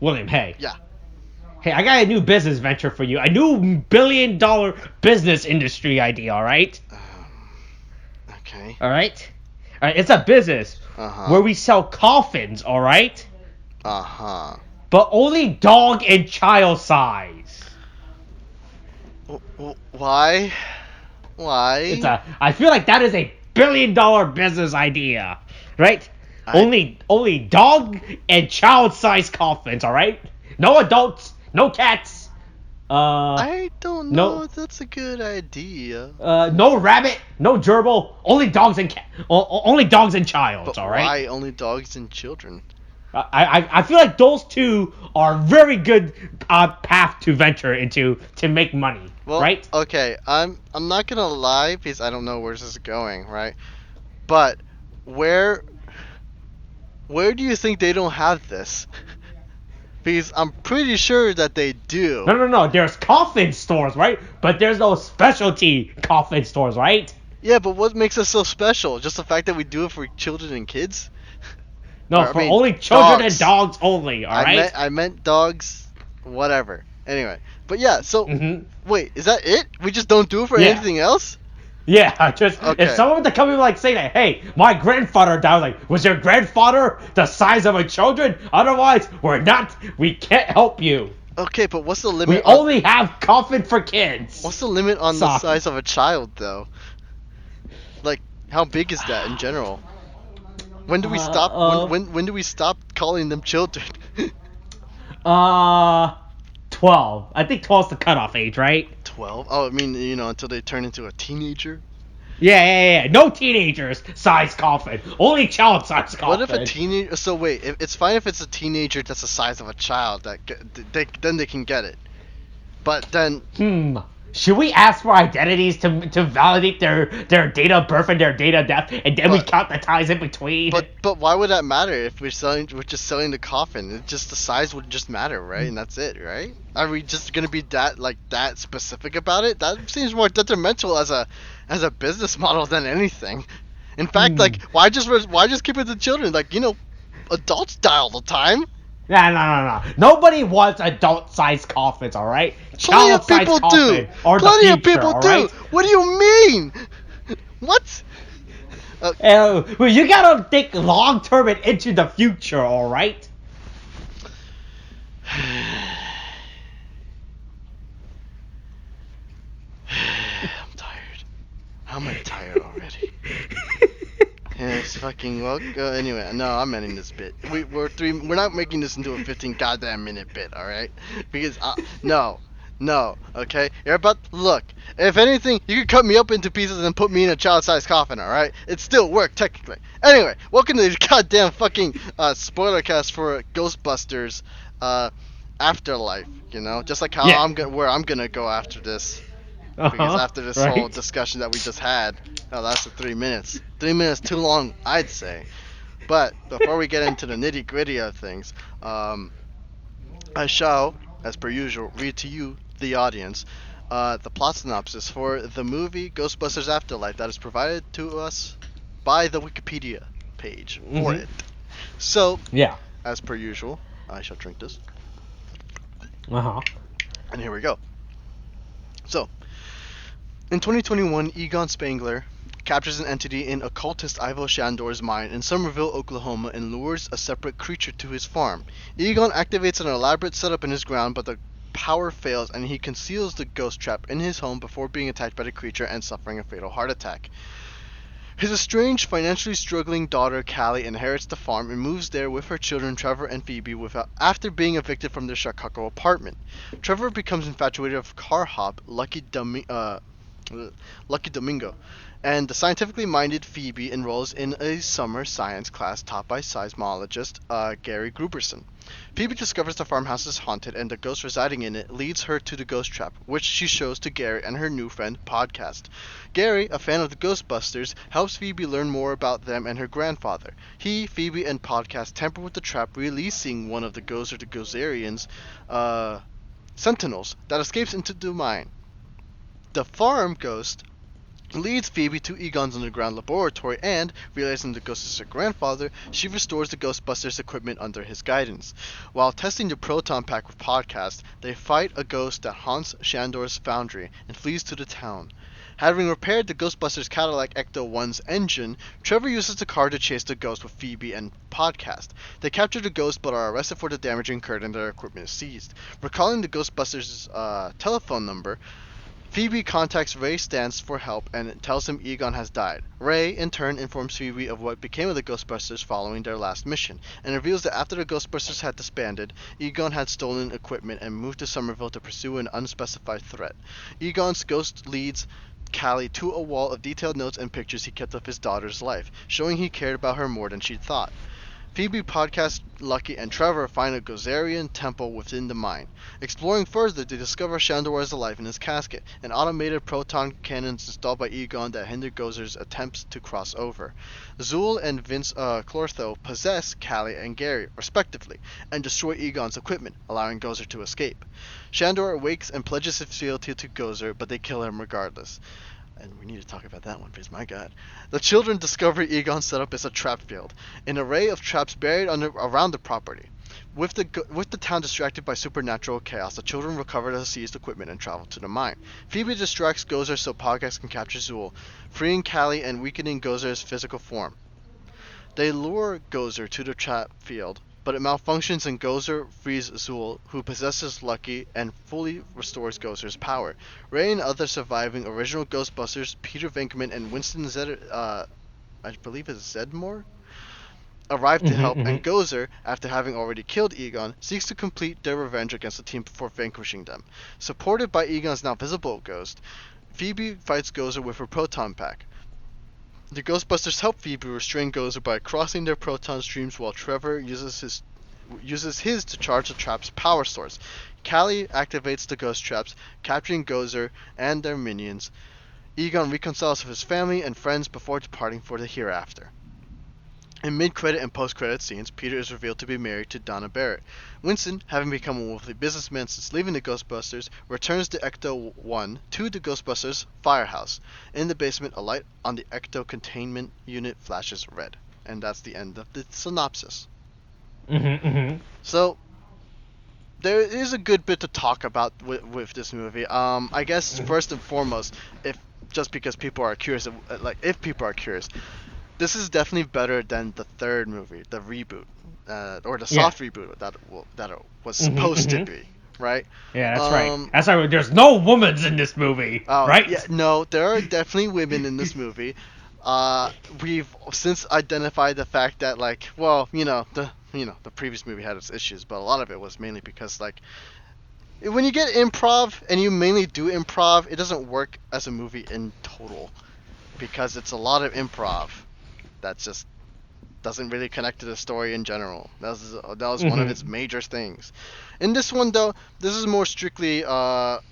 William, hey. Yeah. Hey, I got a new business venture for you. A new billion-dollar business industry idea, all right? Okay. All right? All right, it's a business where we sell coffins, all right? But only dog and child size. Why? Why? I feel like that is a billion-dollar business idea, right? Only dog and child size coffins, all right? No adults, no cats. I don't know No. if that's a good idea. No rabbit, no gerbil. Only dogs and only dogs and childs, But all right? why only dogs and children? I feel like those two are very good path to venture into to make money, Well, right? okay, I'm not gonna lie because I don't know where this is going, right? But where do you think they don't have this? Because I'm pretty sure that they do. No. There's coffin stores, right? But there's no specialty coffin stores, right? Yeah, but what makes us so special? Just the fact that we do it for children and kids? No, Or, for only children and dogs only, all right? I meant dogs, whatever. Anyway, but yeah, so wait, is that it? We just don't do it for anything else? Yeah, just if someone to come in like say that, hey, my grandfather died, like, was your grandfather the size of a children? Otherwise, we can't help you. Okay, but what's the limit? We only have coffin for kids. What's the limit on the size of a child, though? Like, how big is that in general? When do we stop? When do we stop calling them children? 12. I think 12's the cutoff age, right? 12? Oh, I mean, until they turn into a teenager? Yeah. No teenagers size coffin. Only child size coffin. What if a teenager? So wait, it's fine if it's a teenager that's the size of a child. Then they can get it. But then. Should we ask for identities to validate their date of birth and their date of death, and then we count the ties in between? But why would that matter if we're just selling the coffin? It just the size would just matter, right? And that's it, right? Are we just gonna be that specific about it? That seems more detrimental as a business model than anything. In fact, why just keep it to children? Adults die all the time. No. Nobody wants adult-sized coffins, all right? Plenty of people do. Plenty of people do. What do you mean? What? Well, you gotta think long-term and into the future, all right? I'm tired. How am I tired already? Yes, fucking well. Anyway, no, I'm ending this bit. We're not making this into a 15 goddamn minute bit, all right? Because no, okay. Look. If anything, you could cut me up into pieces and put me in a child-sized coffin, all right? It still worked technically. Anyway, welcome to the goddamn fucking spoiler cast for Ghostbusters, Afterlife. Just like how I'm gonna go after this. Because after this whole discussion that we just had, that lasted 3 minutes. 3 minutes too long, I'd say. But before we get into the nitty gritty of things, I shall, as per usual, read to you, the audience, the plot synopsis for the movie Ghostbusters Afterlife that is provided to us by the Wikipedia page for it. So, as per usual, I shall drink this. And here we go. So, in 2021, Egon Spengler captures an entity in occultist Ivo Shandor's mind in Somerville, Oklahoma, and lures a separate creature to his farm. Egon activates an elaborate setup in his ground, but the power fails and he conceals the ghost trap in his home before being attacked by the creature and suffering a fatal heart attack. His estranged, financially struggling daughter, Callie, inherits the farm and moves there with her children, Trevor and Phoebe, after being evicted from their Chicago apartment. Trevor becomes infatuated with car hop Lucky Domingo, and the scientifically minded Phoebe enrolls in a summer science class taught by seismologist Gary Gruberson. Phoebe discovers the farmhouse is haunted and the ghost residing in it leads her to the ghost trap, which she shows to Gary and her new friend Podcast. Gary, a fan of the Ghostbusters, helps Phoebe learn more about them and her grandfather. He, Phoebe, and Podcast tamper with the trap, releasing one of the ghosts or the Ghostarians, sentinels, that escapes into the mine. The farm ghost leads Phoebe to Egon's underground laboratory and, realizing the ghost is her grandfather, she restores the Ghostbusters equipment under his guidance. While testing the proton pack with Podcast, they fight a ghost that haunts Shandor's foundry and flees to the town. Having repaired the Ghostbusters Cadillac ECTO-1's engine, Trevor uses the car to chase the ghost with Phoebe and Podcast. They capture the ghost but are arrested for the damage incurred and their equipment is seized. Recalling the Ghostbusters' telephone number, Phoebe contacts Ray Stantz for help and tells him Egon has died. Ray, in turn, informs Phoebe of what became of the Ghostbusters following their last mission, and reveals that after the Ghostbusters had disbanded, Egon had stolen equipment and moved to Somerville to pursue an unspecified threat. Egon's ghost leads Callie to a wall of detailed notes and pictures he kept of his daughter's life, showing he cared about her more than she'd thought. Phoebe, Podcast, Lucky, and Trevor find a Gozerian temple within the mine. Exploring further, they discover Shandor is alive in his casket, and automated proton cannons installed by Egon that hinder Gozer's attempts to cross over. Zool and Vince Clortho possess Callie and Gary, respectively, and destroy Egon's equipment, allowing Gozer to escape. Shandor awakes and pledges his fealty to Gozer, but they kill him regardless. And we need to talk about that one, because my god. The children discover Egon's setup is a trap field, an array of traps buried around the property. With the town distracted by supernatural chaos, the children recover the seized equipment and travel to the mine. Phoebe distracts Gozer so Podcast can capture Zool, freeing Callie and weakening Gozer's physical form. They lure Gozer to the trap field, but it malfunctions and Gozer frees Zool, who possesses Lucky and fully restores Gozer's power. Ray and other surviving original Ghostbusters, Peter Venkman and Winston I believe it's Zedmore, arrive to help, and Gozer, after having already killed Egon, seeks to complete their revenge against the team before vanquishing them. Supported by Egon's now visible ghost, Phoebe fights Gozer with her proton pack. The Ghostbusters help Phoebe restrain Gozer by crossing their proton streams, while Trevor uses his to charge the trap's power source. Callie activates the ghost traps, capturing Gozer and their minions. Egon reconciles with his family and friends before departing for the hereafter. In mid-credit and post-credit scenes, Peter is revealed to be married to Donna Barrett. Winston, having become a wealthy businessman since leaving the Ghostbusters, returns the ECTO-1 to the Ghostbusters firehouse. In the basement, a light on the ECTO containment unit flashes red. And that's the end of the synopsis. So, there is a good bit to talk about with this movie. I guess first and foremost, if people are curious, this is definitely better than the third movie, the reboot, or the soft reboot that it was supposed to be, right? Yeah, that's right. That's right. There's no women in this movie, right? Yeah, no, there are definitely women in this movie. We've since identified the fact that, like, well, the previous movie had its issues, but a lot of it was mainly because, like, when you get improv and you mainly do improv, it doesn't work as a movie in total because it's a lot of improv that just doesn't really connect to the story in general. That was one of its major things. In this one, though, this is more strictly, the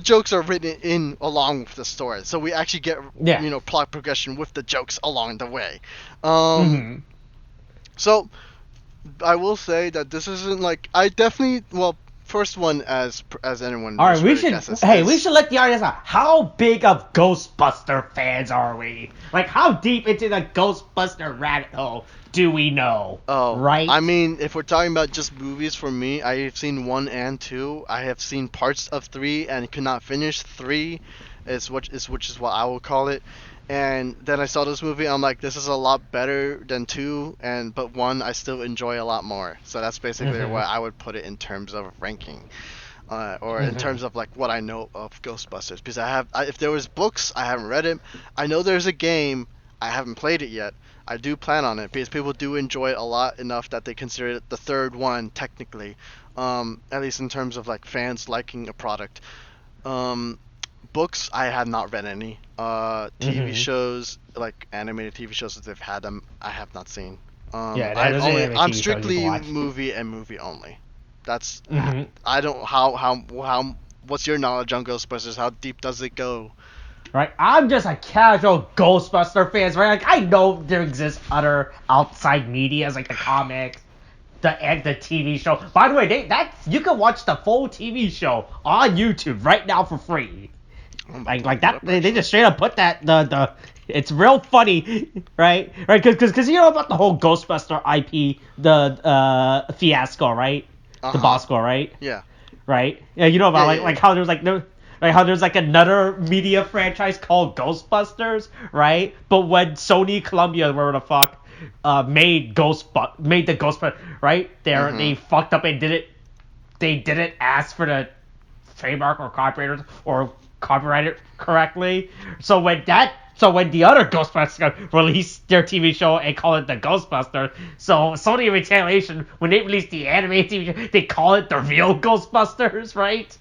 jokes are written in along with the story, so we actually get plot progression with the jokes along the way. So I will say that this isn't like first one as anyone. All right, we should let the audience know how big of Ghostbuster fans are we? Like, how deep into the Ghostbuster rabbit hole do we know? Oh, right. I mean, if we're talking about just movies, for me, I have seen 1 and 2. I have seen parts of 3 and could not finish 3, which is what I will call it. And then I saw this movie, I'm like, this is a lot better than 2, but 1 I still enjoy a lot more. So that's basically what I would put it in terms of ranking, or in terms of, like, what I know of Ghostbusters. Because if there was books, I haven't read it. I know there's a game, I haven't played it yet. I do plan on it because people do enjoy it a lot enough that they consider it the third one technically, at least in terms of, like, fans liking a product. Books, I have not read any. TV shows, like animated TV shows, if they've had them, I have not seen. I'm strictly movie and movie only. That's I don't how what's your knowledge on Ghostbusters? How deep does it go? Right, I'm just a casual Ghostbuster fan, right? Like, I know there exists other outside medias like the comics, the TV show. By the way, you can watch the full TV show on YouTube right now for free. Like that. They just straight up put that the. It's real funny, right? Right, because you know about the whole Ghostbuster IP, the fiasco, right? The Bosco, right? Yeah. Right. Yeah, you know about like how there's like no. Like how there's like another media franchise called Ghostbusters, right? But when Sony, Columbia, whatever the fuck, made the Ghostbusters, right? They fucked up and they didn't ask for the trademark or copyright it correctly. So when the other Ghostbusters released their TV show and call it the Ghostbusters, so Sony in retaliation, when they released the animated TV show, they call it the real Ghostbusters, right?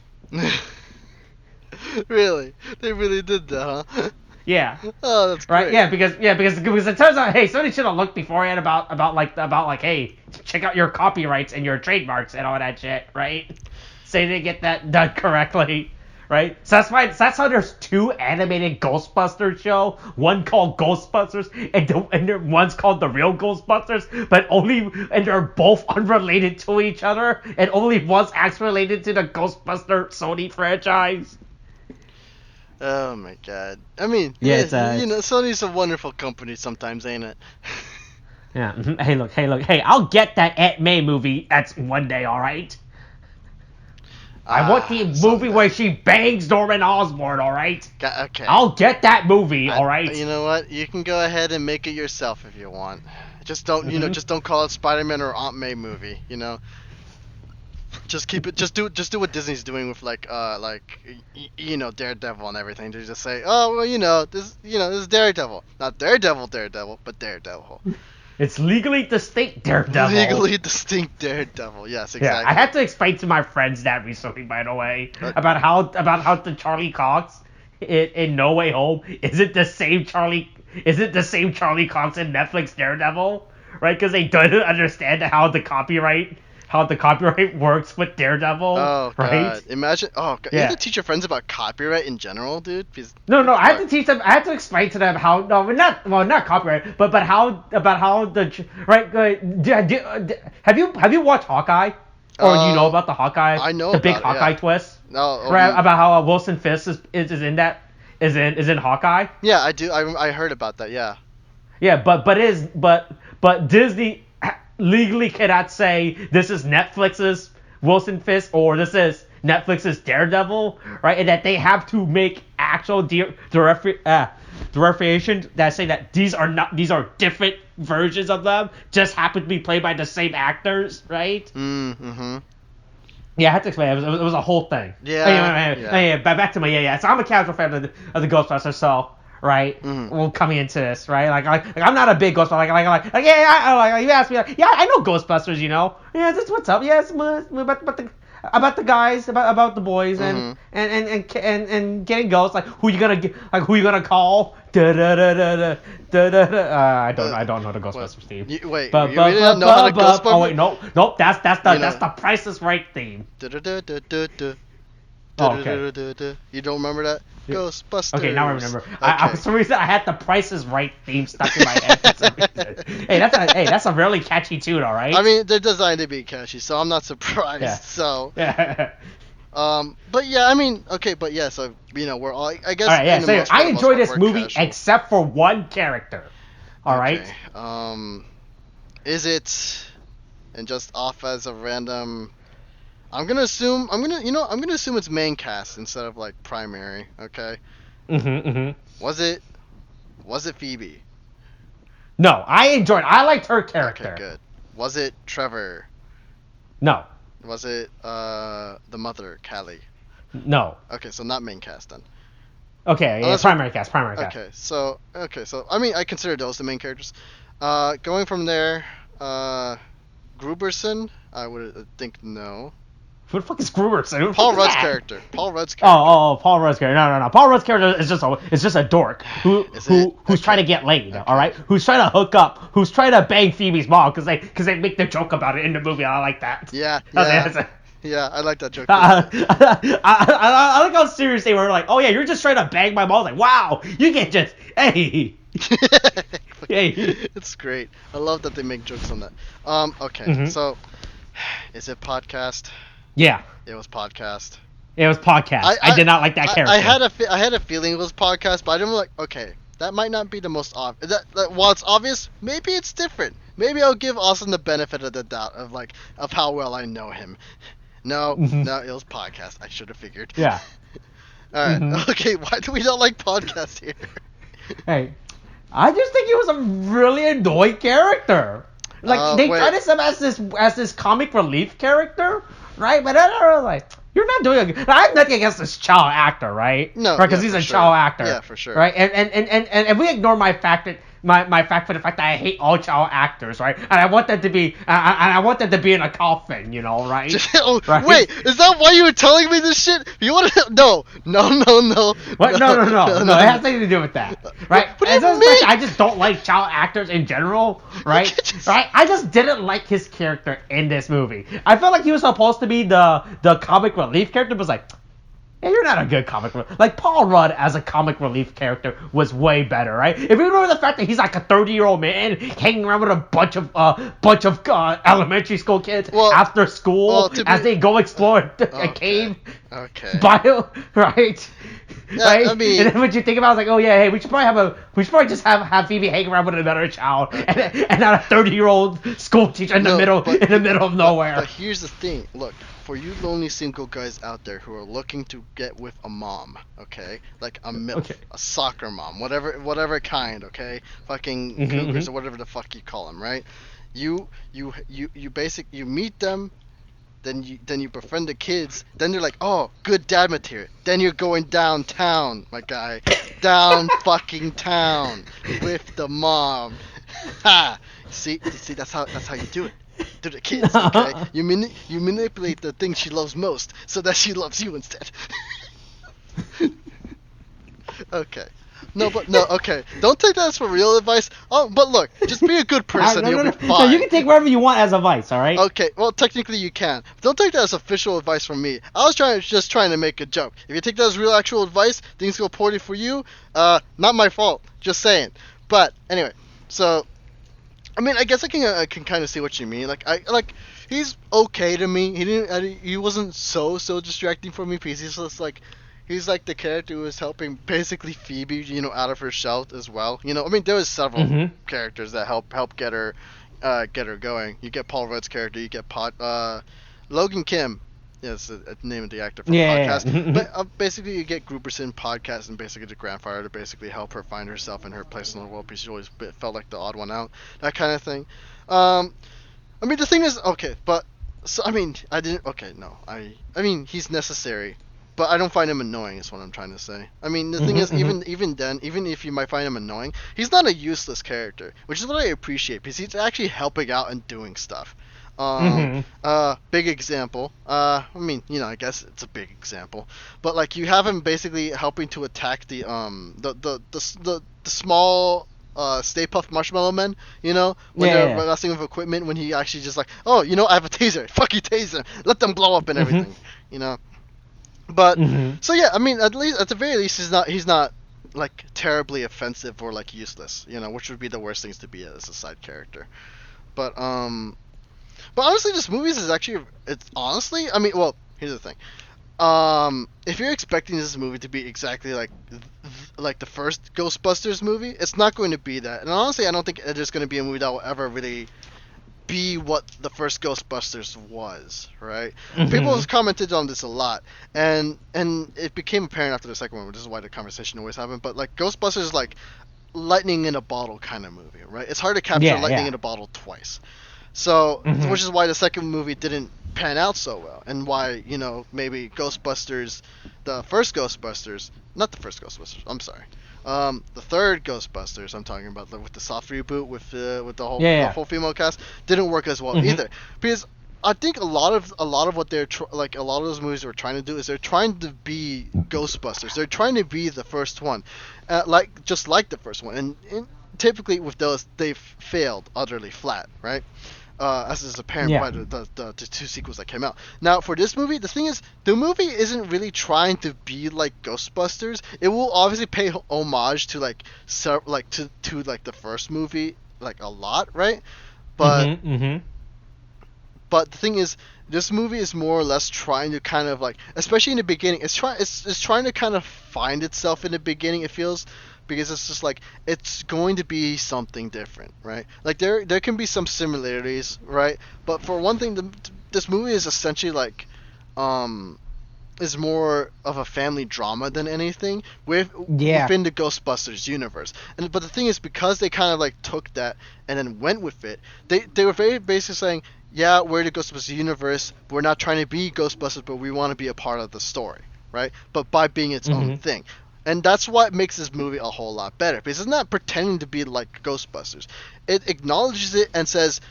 Really? They really did that, huh? Yeah. Oh, that's great. Right. Yeah, because it turns out, hey, somebody should have looked beforehand about hey, check out your copyrights and your trademarks and all that shit, right? Say they get that done correctly, right? So that's how there's two animated Ghostbusters show, one called Ghostbusters and one's called The Real Ghostbusters, and they're both unrelated to each other, and only one's actually related to the Ghostbuster Sony franchise. Oh my god. I mean, yeah, Sony's a wonderful company sometimes, ain't it? Yeah. Hey, look. Hey, I'll get that Aunt May movie. That's one day, all right. I want the movie where she bangs Norman Osborn, all right. Okay. I'll get that movie, all right. You know what? You can go ahead and make it yourself if you want. Just don't, just don't call it Spider-Man or Aunt May movie. Just keep it. Just do what Disney's doing with Daredevil and everything. To just say, oh well, this is Daredevil, not Daredevil, but Daredevil. It's legally distinct Daredevil. Legally distinct Daredevil. Yes, exactly. Yeah, I had to explain to my friends that recently, by the way, about how the Charlie Cox in No Way Home isn't the same Charlie Cox in Netflix Daredevil, right? Because they don't understand how the copyright works with Daredevil. Oh, right? God. Imagine. Oh, God. You have to teach your friends about copyright in general, dude. No. I had to teach them. I had to explain to them how. No, not copyright, but how the right. Have you watched Hawkeye? Or do you know about the Hawkeye? I know the big about Hawkeye twist. No. Right, about how Wilson Fisk is in Hawkeye. Yeah, I do. I heard about that. Yeah. Yeah, but Disney legally cannot say this is Netflix's Wilson Fisk or this is Netflix's Daredevil, right? And that they have to make actual differentiation that say that these are different versions of them, just happen to be played by the same actors, right? Mm-hmm. Yeah, I had to explain. It was a whole thing. Yeah. Anyway, back to my So I'm a casual fan of the Ghostbusters, so. Right, well, coming into this, right, like I'm not a big Ghostbuster, you asked me, I know Ghostbusters, yeah, that's what's up, yeah, it's about the guys, about the boys, and getting ghosts, who you gonna call, I don't know the Ghostbusters theme. Wait, you really don't know how the Ghostbusters? Oh wait, nope, that's the Price is Right theme. Oh, okay. You don't remember that? Ghostbusters. Okay, now I remember. Okay. For some reason, I had the Price is Right theme stuck in my head for some reason. That's a really catchy tune, all right? I mean, they're designed to be catchy, so I'm not surprised. Yeah. So. Yeah. But yeah, I mean, okay, but yeah, so we're all, I guess. All right, yeah. So I enjoyed this movie casual. except for one character. All right. Is it, and just off as a random. I'm gonna assume it's main cast instead of primary. Okay. Was it Phoebe? No, I liked her character. Okay, good. Was it Trevor? No. Was it the mother, Callie? No. Okay, so not main cast then. Okay, yeah, primary cast. Okay, so I mean I consider those the main characters. Going from there, Gruberson, I would think no. Who the fuck is Gruberson? Paul Rudd's character. Paul Rudd's character. Oh, Paul Rudd's character. No. Paul Rudd's character is just a dork who's trying to get laid. Okay. All right, who's trying to hook up, who's trying to bang Phoebe's mom because they make the joke about it in the movie. I like that. Yeah. Yeah, I like that joke. I like how serious they were. Like, oh yeah, you're just trying to bang my mom. Like, wow, you can just hey. Hey. It's great. I love that they make jokes on that. Okay, so is it podcast? Yeah. It was podcast. It was podcast. I did not like that character. I had a feeling it was podcast, but I didn't like. Okay, that might not be the most obvious. That while it's obvious, maybe it's different. Maybe I'll give Austin the benefit of the doubt of how well I know him. No, it was podcast. I should have figured. Yeah. All right. Okay. Why do we not like podcast here? Hey, I just think he was a really annoying character. Like they tried him as this comic relief character, right? But I was like, you're not doing. I have nothing against this child actor, right? No, right? Because he's a child actor. Yeah, for sure. Right? And we ignore my fact for the fact that I hate all child actors, right? And I want them to be, I want them to be in a coffin, you know, right? Right? Wait, is that why you were telling me this shit? You want to? No. What? No. It has nothing to do with that, right? I just don't like child actors in general, right? Right? I just didn't like his character in this movie. I felt like he was supposed to be the comic relief character, but was like, yeah, you're not a good comic relief. Like, Paul Rudd as a comic relief character was way better, right? If you remember the fact that he's like a 30-year-old man hanging around with a bunch of elementary school kids after school as they go explore a cave. Okay. Bio, right? Yeah, right? I mean, and then when you think about it, I was like, oh yeah, hey, we should probably just have Phoebe hang around with another child and not a 30-year-old school teacher in the middle of nowhere. But here's the thing, look. For you lonely single guys out there who are looking to get with a mom, okay, like a MILF, a soccer mom, whatever kind, okay, fucking cougars or whatever the fuck you call them, right? You meet them, then you befriend the kids, then they're like, oh, good dad material. Then you're going downtown, my guy, down fucking town with the mom. Ha! See, that's how you do it. To the kids, okay? You manipulate the thing she loves most so that she loves you instead. Okay. Okay. Don't take that as for real advice. Oh, but look, just be a good person, you'll be fine. No, you can take whatever you want as advice, all right? Okay, well, technically you can. Don't take that as official advice from me. I was just trying to make a joke. If you take that as real actual advice, things go poorly for you, not my fault. Just saying. But, anyway, so... I mean, I guess I can kind of see what you mean. He's okay to me. He wasn't so distracting for me because he's just like, he's like the character who was helping basically Phoebe, you know, out of her shell as well. You know, I mean, there was several characters that help get her going. You get Paul Rudd's character. You get Logan Kim. Yes, the name of the actor for the podcast. Yeah. But basically, you get Gruberson podcast and basically the grandfather to basically help her find herself and her place in the world because she always felt like the odd one out, that kind of thing. I mean, the thing is, okay, but so I mean, I mean, he's necessary, but I don't find him annoying. Is what I'm trying to say. I mean, the thing is, even then, even if you might find him annoying, he's not a useless character, which is what I appreciate because he's actually helping out and doing stuff. Big example. I mean, you know, I guess it's a big example, but like you have him basically helping to attack the small Stay Puft Marshmallow Men. You know, when they're messing with equipment, when he actually just like, oh, you know, I have a taser. Fuck you, taser. Let them blow up and everything. You know. But so yeah, I mean, at the very least, he's not like terribly offensive or like useless. You know, which would be the worst things to be as a side character. But honestly, this movie is actually, it's honestly, I mean, well, here's the thing. If you're expecting this movie to be exactly like the first Ghostbusters movie, it's not going to be that. And honestly, I don't think there's going to be a movie that will ever really be what the first Ghostbusters was, right? People have commented on this a lot, and it became apparent after the second one, which is why the conversation always happened. But like Ghostbusters is like lightning in a bottle kind of movie, right? It's hard to capture lightning in a bottle twice. So, which is why the second movie didn't pan out so well, and why, you know, maybe Ghostbusters, the first Ghostbusters, not the first Ghostbusters, I'm sorry, the third Ghostbusters I'm talking about, with the soft reboot with the whole the whole female cast, didn't work as well either, because I think a lot of what they're like a lot of those movies are trying to do is they're trying to be Ghostbusters, they're trying to be the first one, just like the first one, and typically with those they've failed utterly flat, right? As is apparent by the two sequels that came out. Now, for this movie, the thing is, the movie isn't really trying to be like Ghostbusters. It will obviously pay homage to to the first movie like a lot, right? But But the thing is, this movie is more or less trying to kind of like, especially in the beginning, it's trying to kind of find itself in the beginning. It feels, because it's just like it's going to be something different, right? Like there can be some similarities, right? But for one thing, this movie is essentially like, is more of a family drama than anything within the Ghostbusters universe. And but the thing is, because they kind of like took that and then went with it, they were very basically saying, yeah, we're the Ghostbusters universe. We're not trying to be Ghostbusters, but we want to be a part of the story, right? But by being its own thing. And that's what makes this movie a whole lot better, because it's not pretending to be like Ghostbusters. It acknowledges it and says,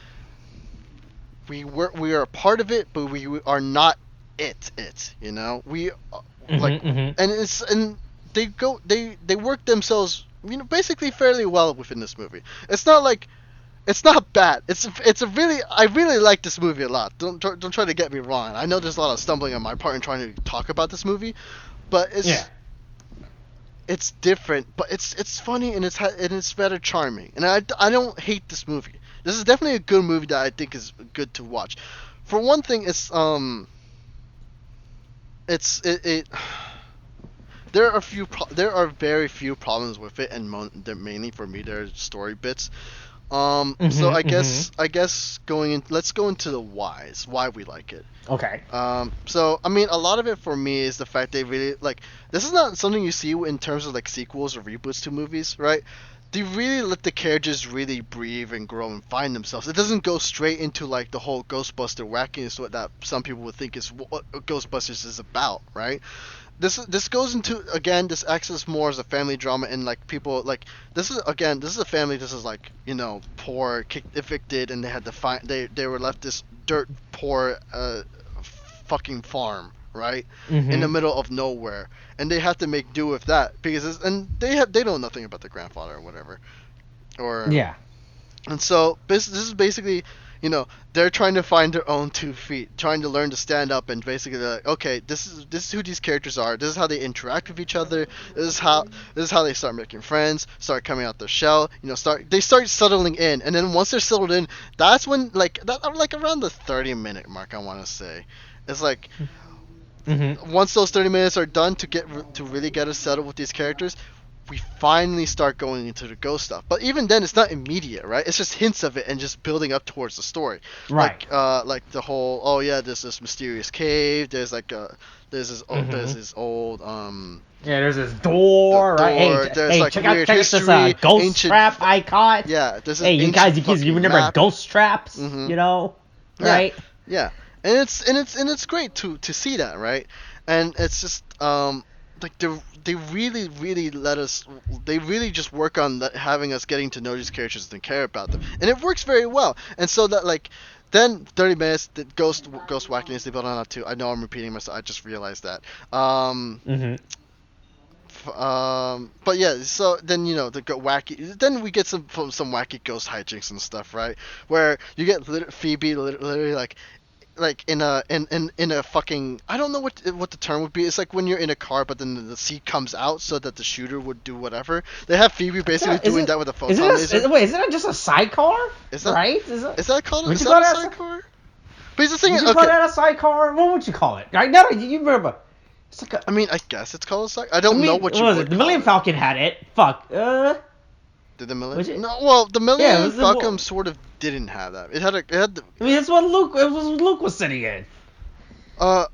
we are a part of it, but we are not it, you know. We like, and they work themselves, you know, basically fairly well within this movie. It's not like, it's not bad. It's a really, I really like this movie a lot. Don't try to get me wrong. I know there's a lot of stumbling on my part in trying to talk about this movie, but it's different, but it's funny, and it's better charming. And I don't hate this movie. This is definitely a good movie that I think is good to watch. For one thing, there are very few problems with it, and they're mainly for me they're story bits. So I guess let's go into the why we like it. Okay. So I mean, a lot of it for me is the fact they really like, this is not something you see in terms of like sequels or reboots to movies, right? They really let the characters really breathe and grow and find themselves. It doesn't go straight into like the whole Ghostbuster wackiness that some people would think is what Ghostbusters is about, right? This goes into, again, this acts as more as a family drama, and like people like, this is a family, this is like, you know, poor, evicted, and they had to find, they were left this dirt poor fucking farm, right, in the middle of nowhere, and they have to make do with that, because they know nothing about the grandfather or whatever, or and so this is basically, you know, they're trying to find their own 2 feet, trying to learn to stand up, and basically like, okay, this is who these characters are. This is how they interact with each other. This is how they start making friends, start coming out their shell. You know, they start settling in, and then once they're settled in, that's when like around the 30-minute mark, I want to say, it's like. Once those 30 minutes are done to really get us settled with these characters, we finally start going into the ghost stuff. But even then, it's not immediate, right? It's just hints of it and just building up towards the story. Right. Like the whole, oh yeah, there's this mysterious cave. There's like there's this old there's this door, right? Hey, like check out this ghost ancient, trap icon. Yeah, there's this you guys, you remember map. Ghost traps? You know, right? Yeah. And it's great to see that, right? And it's just like they really let us, they really just work on having us getting to know these characters and care about them, and it works very well. And so that like, then 30 minutes, the ghost wackiness they build on that too. I know I'm repeating myself, I just realized that. But yeah, so then, you know, the wacky, then we get some wacky ghost hijinks and stuff, right? Where you get Phoebe literally like in a fucking, I don't know what the term would be. It's like when you're in a car, but then the seat comes out so that the shooter would do whatever. They have Phoebe basically doing that with a photon laser. Wait, isn't it just a sidecar? Is that right? Is that called a sidecar? But the thing is, would you call that a sidecar? What would you call it? Right now, you remember? It's like I mean, I guess it's called a sidecar. I don't know what you would. The Millennium Falcon had it. Fuck. Did the Millennium? No, well, the Millennium Falcon sort of didn't have that. It had the. I mean, that's what Luke was sitting in. I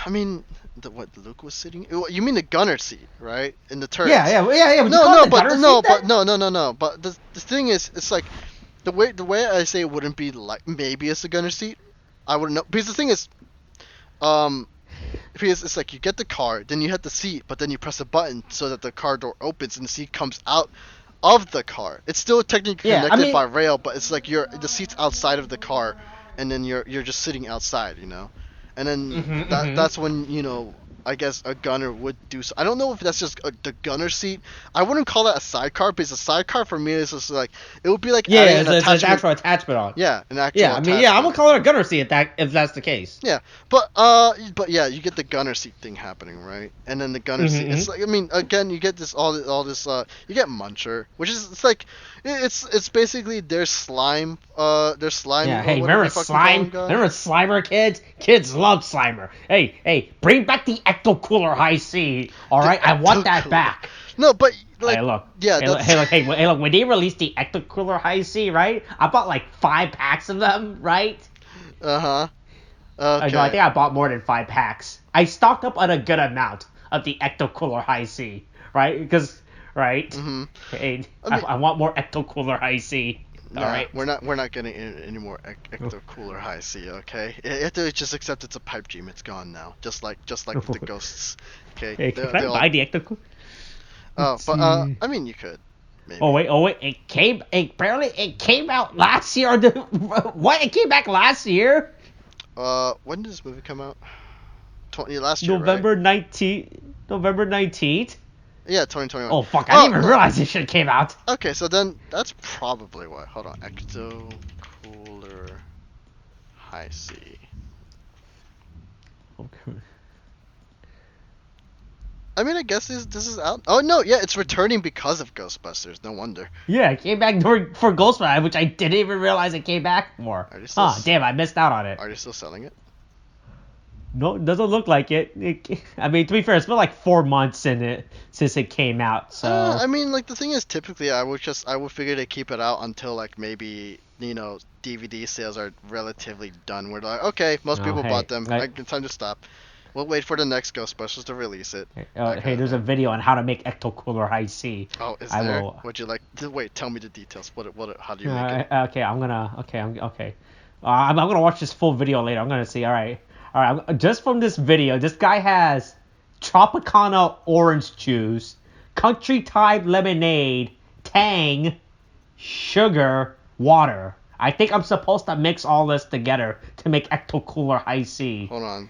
mean, what Luke was sitting? You mean the gunner seat, right? In the turret. Yeah. No. But the thing is, it's like the way I say it wouldn't be like, maybe it's the gunner seat. I wouldn't know, because the thing is, because it's like you get the car, then you hit the seat, but then you press a button so that the car door opens and the seat comes out of the car. It's still technically connected by rail, but it's like the seat's outside of the car, and then you're just sitting outside, you know. And then that's when, you know, I guess a gunner would do. I don't know if that's just the gunner seat. I wouldn't call that a sidecar, because a sidecar for me is just like it would be like adding an it's an attachment. actual attachment on. Yeah, an actual Yeah, I mean, yeah, I'm gonna attachment. call it a gunner seat if that's the case. Yeah, but yeah, you get the gunner seat thing happening, right? And then the gunner seat, it's Mm-hmm. like, I mean, again, you get this all this you get muncher, which is it's like it's basically their slime Yeah, or hey, whatever remember you fucking call them, slime? guy. Remember Slimer, kids? Kids love Slimer. Hey, bring back the Ecto Cooler High C. All The right, I want that ecto cooler. back. No, but like Hey, look. yeah, Hey, look, that's hey, look, hey, hey, look. When they released the Ecto Cooler High C, right? I bought like 5 packs of them, right? uh-huh. No, I Okay. think I bought more than 5 packs. I stocked up on a good amount of the Ecto Cooler High C, right? Because, right? Mhm. Hey, I mean, I want more Ecto Cooler High C. All nah, right. we're not getting any more ecto cooler high C, okay? You have to just accept it's a pipe dream. It's gone now. Just like with the ghosts. Okay? Hey, They can I they all buy the Ecto Cooler? Oh, Let's but see. I mean you could Oh maybe. wait, it came out last year. What? It came back last year, When did this movie come out? 20 last year, right? November 19th. November 19th. Yeah, 2021. Oh fuck! I Oh, didn't even no. realize this shit came out. Okay, so then that's probably what. Hold on. Ecto cooler high C. Okay. I mean, I guess this is out. Oh no, yeah, it's returning because of Ghostbusters. No wonder. Yeah, it came back for Ghostbusters, which I didn't even realize it came back for. Are they still Huh? Damn, I missed out on it. are they still selling it? No, it doesn't look like it. I mean, to be fair, it's been like 4 months in it since it came out. I So. mean, like the thing is, typically I would figure they keep it out until like maybe DVD sales are relatively done. We're like, okay, most Oh people bought hey, them. It's time to stop. We'll wait for the next Ghostbusters to release it. That hey, kind of there's a thing. video on how to make Ecto Cooler High C. Oh, is I there? will. Would you like? Wait, tell me the details. How do you make it? Okay, I'm gonna. Okay, okay. I'm gonna watch this full video later. I'm gonna see. All right. Just from this video, this guy has Tropicana orange juice, Country Tide lemonade, Tang, sugar, water. I think I'm supposed to mix all this together to make Ecto Cooler High C. Hold on.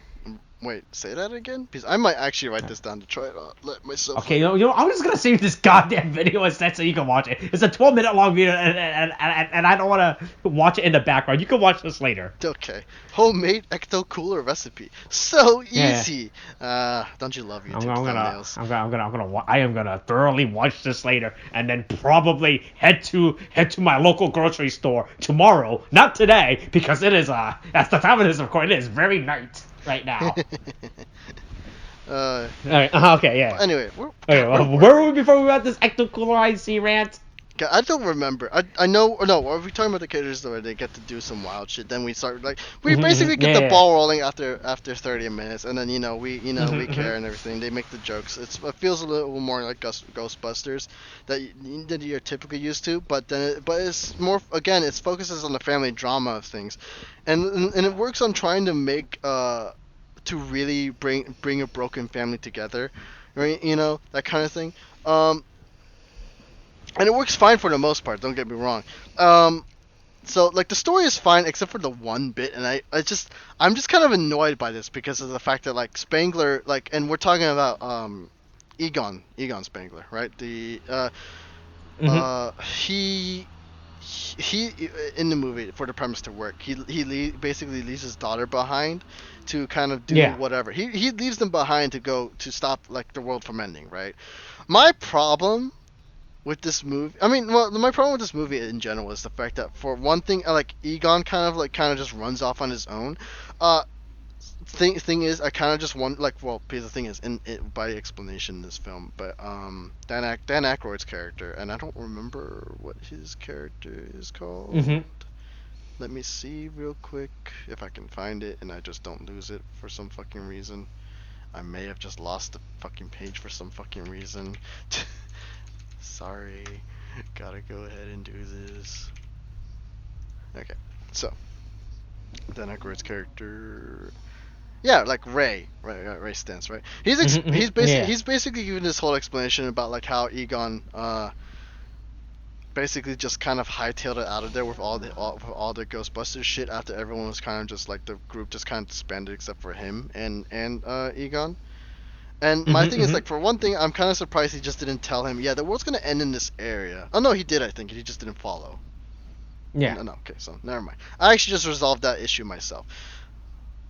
Wait, say that again? Because I might actually write this down to try it out. Let myself. Okay, I'm just gonna save this goddamn video instead so you can watch it. It's a 12-minute long video, and I don't want to watch it in the background. You can watch this later. Okay. Homemade ecto cooler recipe. So Yeah. easy. Don't you love YouTube thumbnails? I am gonna thoroughly watch this later, and then probably head to my local grocery store tomorrow, not today, because it is at the time of this recording, it is very night right now. uh. Alright, okay, yeah. Anyway, Okay, well, where were we before we got this Ecto Cooler IC rant? I don't remember. I know. No, are we talking about the characters where they get to do some wild shit? Then we start like we basically get the ball rolling after 30 minutes, and then we care and everything. They make the jokes. It feels a little more like Ghostbusters that you're typically used to, but it's more again. It focuses on the family drama of things, and it works on trying to make to really bring a broken family together, right? That kind of thing. And it works fine for the most part. Don't get me wrong. So like the story is fine except for the one bit, and I'm just kind of annoyed by this because of the fact that like Spangler, like, and we're talking about Egon Spangler, right? The he in the movie, for the premise to work, basically leaves his daughter behind to kind of do whatever. He leaves them behind to go to stop like the world from ending, right? My problem with this movie, my problem with this movie in general is the fact that, for one thing, like Egon kind of just runs off on his own. Thing is, I kind of just want, like, well, because the thing is, by explanation in this film, but Dan Aykroyd's character, and I don't remember what his character is called. Let me see real quick if I can find it, and I just don't lose it for some fucking reason. I may have just lost the fucking page for some fucking reason. Sorry, gotta go ahead and do this. Okay, so Dan Aykroyd's character, yeah, like Ray Stantz, right? He's basically giving this whole explanation about like how Egon basically just kind of hightailed it out of there with all the Ghostbusters shit after everyone was kind of just like, the group just kind of disbanded except for him and Egon. And my thing is, like, for one thing, I'm kind of surprised he just didn't tell him, yeah, the world's gonna end in this area. Oh no, he did. I think he just didn't follow. Yeah. No, okay, so never mind. I actually just resolved that issue myself.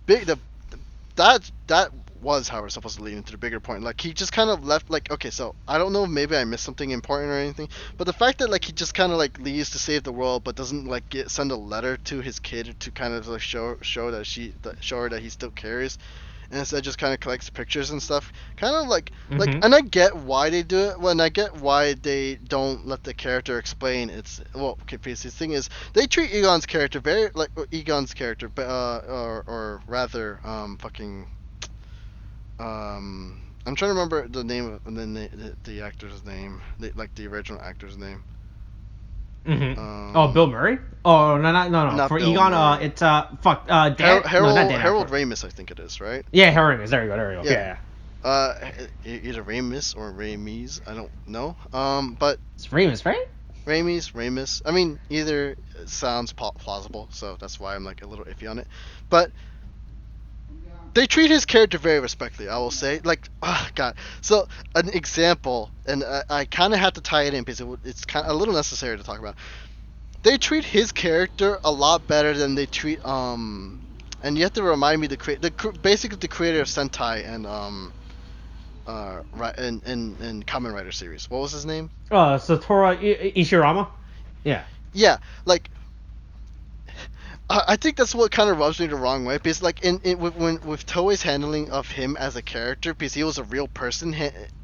That was how we're supposed to lead into the bigger point. Like, he just kind of left. Like, okay, so I don't know, maybe I missed something important or anything, but the fact that, like, he just kind of, like, leaves to save the world, but doesn't, like, send a letter to his kid to kind of, like, show her that he still cares, and instead just kind of collects pictures and stuff. Kind of like, and I get why they do it. When I get why they don't let the character explain. It's, well, okay. Because the thing is, they treat Egon's character very like but or rather, fucking, I'm trying to remember the name of the actor's name, like the original actor's name. Oh, Bill Murray? Oh, no. Not For Bill Egon, Murray. it's Dan. No, not Dan Harold Aykroyd. Ramis, I think it is, right? Yeah, Harold Ramis. There you go. Yeah. Either Ramis or Ramis, I don't know. But It's Ramis, right? Ramis. I mean, either sounds plausible, so that's why I'm, like, a little iffy on it. But they treat his character very respectfully, I will say. Like, oh god. So an example, and I kind of have to tie it in because it's kind of a little necessary to talk about. They treat his character a lot better than they treat and you have to remind me basically the creator of Sentai and and Kamen Rider series. What was his name? Satoru Ishirama. Yeah. Yeah, like, I think that's what kind of rubs me the wrong way, because, like, with Toei's handling of him as a character, because he was a real person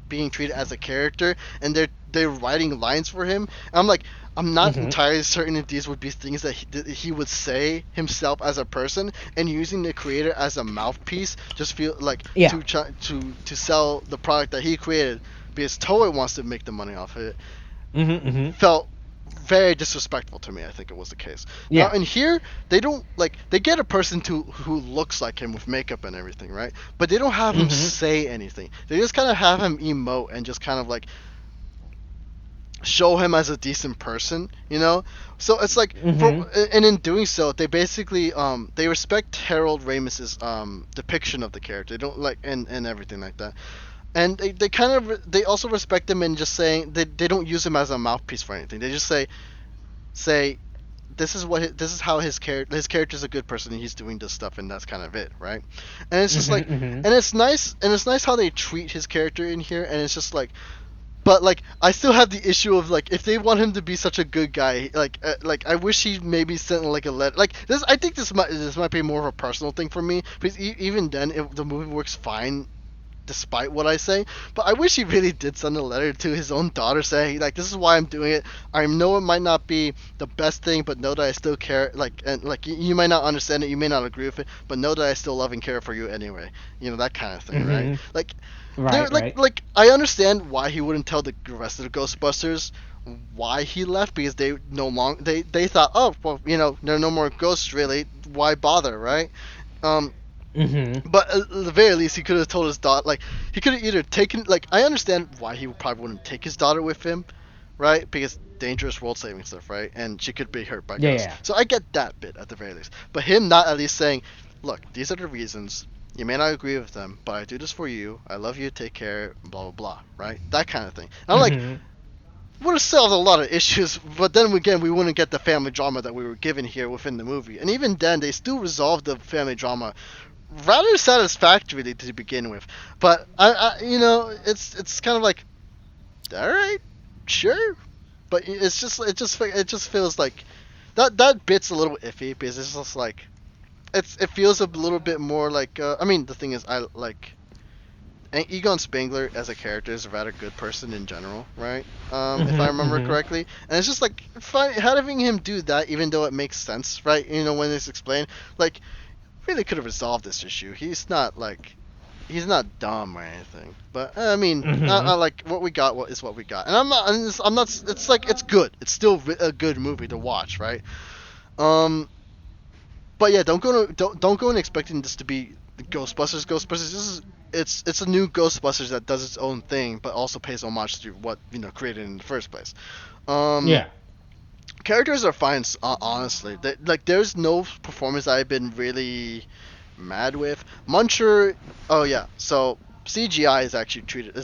being treated as a character, and they're writing lines for him. I'm like, I'm not entirely certain if these would be things that he would say himself as a person, and using the creator as a mouthpiece just feel like to sell the product that he created, because Toei wants to make the money off of it. Felt very disrespectful to me. I think it was the case. Yeah. Now, in here, they don't, like, they get a person who looks like him with makeup and everything, right? But they don't have him say anything. They just kind of have him emote and just kind of, like, show him as a decent person, you know? So it's like, and in doing so, they basically they respect Harold Ramis's depiction of the character. They don't, like, and everything like that. And they also respect him in just saying they don't use him as a mouthpiece for anything. They just say this is how his character's a good person and he's doing this stuff, and that's kind of it, right? And it's just like, and it's nice how they treat his character in here, and it's just like, but, like, I still have the issue of, like, if they want him to be such a good guy, like I wish he maybe sent, like, a letter. Like, this, I think this might be more of a personal thing for me, because even then the movie works fine despite what I say, but I wish he really did send a letter to his own daughter saying, like, this is why I'm doing it. I know it might not be the best thing, but know that I still care. Like, and, like, you might not understand it, you may not agree with it, but know that I still love and care for you anyway. You know, that kind of thing, right? Like, like, I understand why he wouldn't tell the rest of the Ghostbusters why he left, because they they thought, oh, well, you know, there are no more ghosts really, why bother, right? But at the very least, he could have told his daughter, like, he could have either taken, like, I understand why he probably wouldn't take his daughter with him, right? Because dangerous world saving stuff, right? And she could be hurt by ghosts. Yeah. So I get that bit at the very least. But him not at least saying, look, these are the reasons. You may not agree with them, but I do this for you. I love you. Take care. Blah blah blah. Right? That kind of thing. And I'm like, would have solved a lot of issues, but then again, we wouldn't get the family drama that we were given here within the movie. And even then, they still resolved the family drama rather satisfactorily to begin with. But I you know, it's kind of like, all right, sure, but it just feels like that bit's a little iffy, because it's just like, it feels a little bit more like, I mean, the thing is, I like, and Egon Spengler as a character is a rather good person in general, right? If I remember correctly. And it's just like, having him do that, even though it makes sense, right? You know, when it's explained, like, really could have resolved this issue. He's not dumb or anything. But I mean, I like what we got. What is what we got? And I'm not. It's like, it's good. It's still a good movie to watch, right? But yeah, don't go in expecting this to be Ghostbusters. It's a new Ghostbusters that does its own thing, but also pays homage to what, you know, created in the first place. Characters are fine, honestly. Like, there's no performance I've been really mad with. Muncher, oh yeah, so CGI is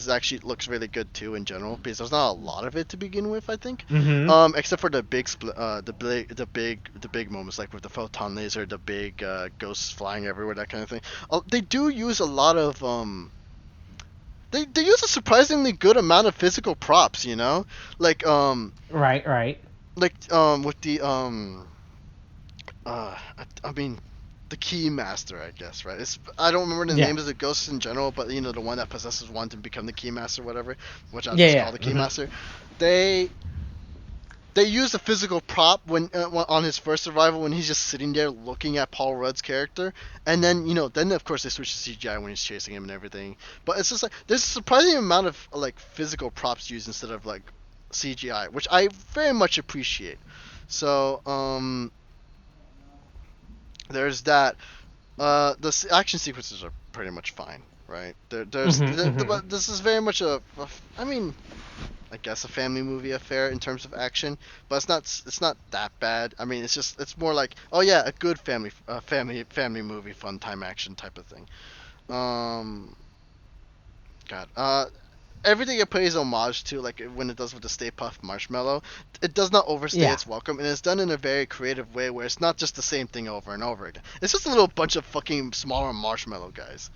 actually looks really good too in general because there's not a lot of it to begin with, I think. Except for the big the big moments like with the photon laser, the big ghosts flying everywhere, that kind of thing. They do use a lot of they use a surprisingly good amount of physical props, you know, like Right. with the I mean, the Keymaster, I guess, right? I don't remember the names of the ghosts in general, but you know, the one that possesses one to become the Keymaster, whatever, which I just call the Keymaster. They use a physical prop when on his first arrival when he's just sitting there looking at Paul Rudd's character, and then then of course they switch to CGI when he's chasing him and everything. But it's just like there's a surprising amount of like physical props used instead of like CGI, which I very much appreciate. So there's that. The action sequences are pretty much fine, right? But this is very much I mean, I guess a family movie affair in terms of action, but it's not that bad. I mean, it's more like, oh yeah, a good family movie, fun time action type of thing. Everything it pays homage to, like when it does with the Stay Puft Marshmallow, it does not overstay its welcome, and it's done in a very creative way where it's not just the same thing over and over again. It's just a little bunch of fucking smaller marshmallow guys,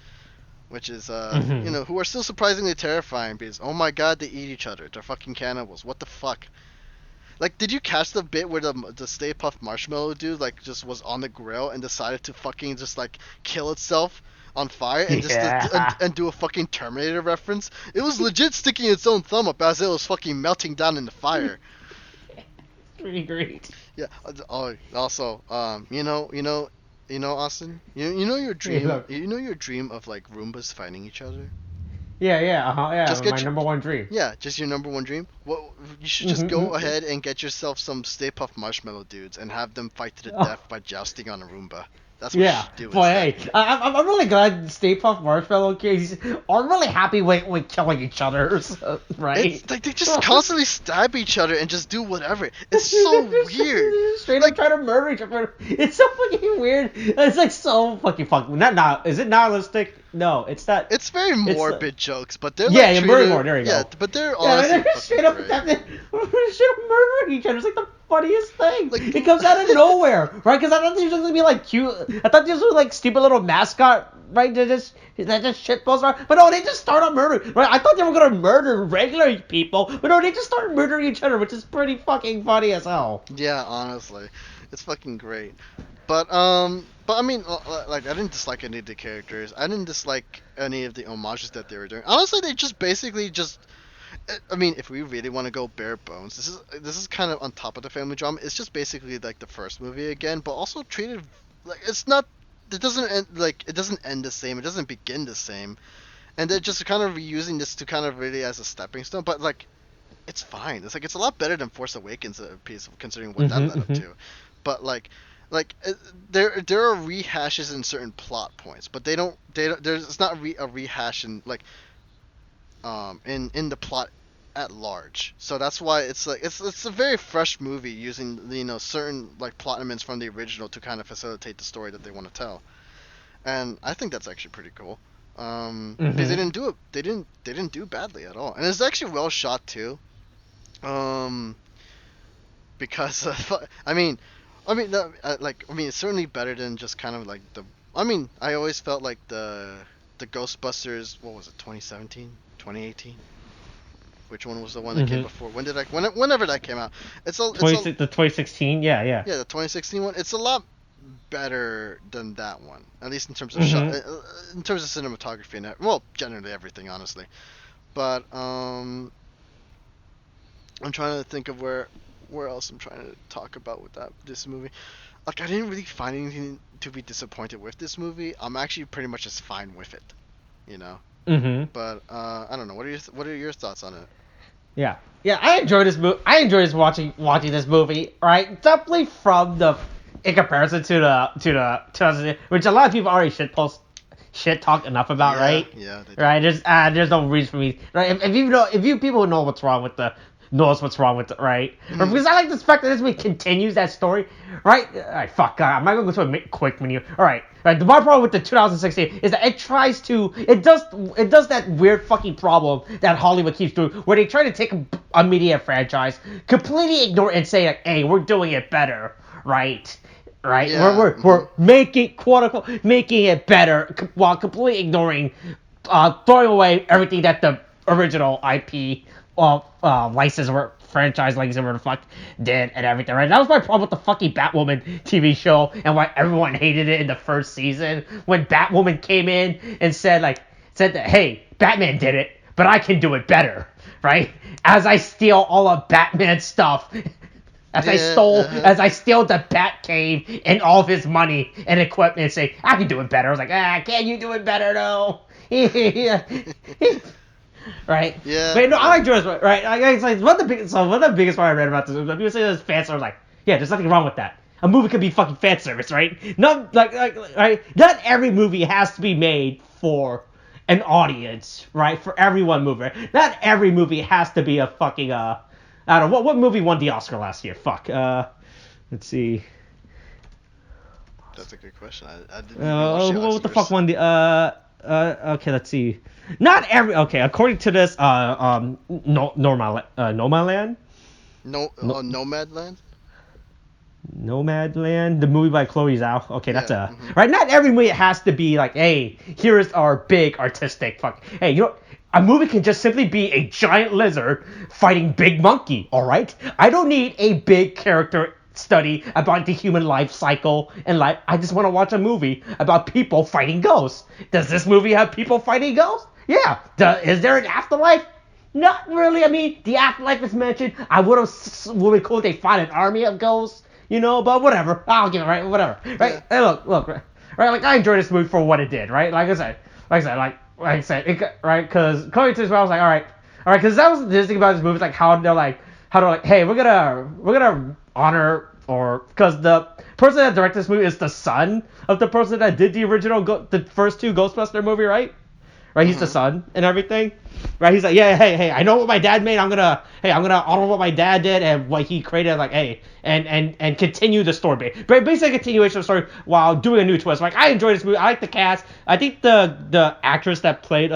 which is who are still surprisingly terrifying because oh my god, they eat each other. They're fucking cannibals. What the fuck? Like, did you catch the bit where the Stay Puft Marshmallow dude like just was on the grill and decided to fucking just like kill itself on fire and just and do a fucking Terminator reference? It was legit sticking its own thumb up as it was fucking melting down in the fire. Pretty great. Yeah. Oh, also, Austin, you know your dream, your dream of like Roombas fighting each other. Yeah. Just my number one dream. Yeah, just your number one dream. Well, you should just go ahead and get yourself some Stay Puft Marshmallow dudes and have them fight to the death by jousting on a Roomba. That's what you should do. Boy, hey, I'm really glad Stay Puft Marshmallow kids are really happy with killing each other, right? It's like they just constantly stab each other and just do whatever. It's so weird. Straight up trying to murder each other. It's so fucking weird. It's like so fucking Is it nihilistic? No, it's not. It's very morbid jokes, but they're very morbid. There you go. Yeah, but they're honestly straight up murdering each other. It's like the funniest thing. Like, it comes out of nowhere, right? Because I thought these were gonna be like cute. I thought these were like stupid little mascot, right? That just shit posts around. But no, they just start on murder, right? I thought they were gonna murder regular people, but no, they just started murdering each other, which is pretty fucking funny as hell. Yeah, honestly, it's fucking great. But I mean, like, I didn't dislike any of the characters. I didn't dislike any of the homages that they were doing. Honestly, they just basically just. I mean, if we really want to go bare bones, this is kind of on top of the family drama. It's just basically like the first movie again, but also treated like it's not. It doesn't end it doesn't end the same. It doesn't begin the same, and they're just kind of reusing this to kind of really as a stepping stone. But like, it's fine. It's like it's a lot better than Force Awakens, a piece of considering what that led up to. But like there are rehashes in certain plot points, but there's not a rehash in like in the plot at large. So that's why it's like it's a very fresh movie using certain like plot elements from the original to kind of facilitate the story that they want to tell. And I think that's actually pretty cool. Because they didn't do badly at all. And it's actually well shot too. Because it's certainly better than just kind of like I always felt like the Ghostbusters, what was it, 2017, 2018? Which one was the one that came before? Whenever that came out, the 2016, yeah. Yeah, the 2016 one. It's a lot better than that one, at least in terms of shot, in terms of cinematography and generally everything, honestly. But I'm trying to think of where else I'm trying to talk about with this movie. Like, I didn't really find anything to be disappointed with this movie. I'm actually pretty much just fine with it, you know. But I don't know. What are your thoughts on it? Yeah. I enjoyed this movie. I enjoyed watching this movie. Right, definitely in comparison to the which a lot of people already shit talk enough about, right? Yeah. They do. Right. There's no reason for me. Right. If you people know what's wrong with it, right? Because I like the fact that this movie continues that story, right? Alright, fuck. I'm not gonna go to a quick menu. Alright, Right, my problem with the 2016 is that it does that weird fucking problem that Hollywood keeps doing, where they try to take a media franchise, completely ignore it and say like, hey, we're doing it better, right? Right, Yeah. we're making quote unquote making it better while completely ignoring, throwing away everything that the original IP, license or franchise license or whatever the fuck did and everything, right? That was my problem with the fucking Batwoman TV show and why everyone hated it in the first season when Batwoman came in and said that, hey, Batman did it, but I can do it better, right? As I steal all of Batman's stuff. As I steal the Batcave and all of his money and equipment and say, I can do it better. I was like, can you do it better though? Right? Yeah. But no, I like George, right? It's like one of the biggest part I read about this movie. People say this fan service, like, yeah, there's nothing wrong with that. A movie could be fucking fan service, right? Not right? Not every movie has to be made for an audience, right? For everyone movie. Right? Not every movie has to be a fucking I don't know what movie won the Oscar last year. Fuck. Let's see. That's a good question. I didn't watch the what the Oscars. fuck won the okay, let's see. Not every according to this Nomadland? Nomadland? Nomadland, the movie by Chloe Zhao. Okay, that's Yeah, right. Not every movie has to be like, hey, here's our big artistic fuck. Hey, you know, a movie can just simply be a giant lizard fighting big monkey. All right, I don't need a big character study about the human life cycle and life. I just want to watch a movie about people fighting ghosts. Does this movie have people fighting ghosts? Yeah. Is there an afterlife? Not really. I mean, the afterlife is mentioned. I would be cool if they find an army of ghosts. You know, but whatever. I'll give it, right? Whatever. Right? Yeah. Hey, look, right? Like, I enjoyed this movie for what it did, right? Like I said, right? Because going to this, I was like, all right, because that was the thing about this movie, is like how they're like, hey, we're gonna honor, or because the person that directed this movie is the son of the person that did the original, the first two Ghostbuster movie, right? Right, he's the son and everything. Right, he's like, yeah, hey, I know what my dad made. I'm gonna honor what my dad did and what he created. Like, hey, and continue the story, but basically a continuation of the story while doing a new twist. Like, I enjoyed this movie. I like the cast. I think the actress that played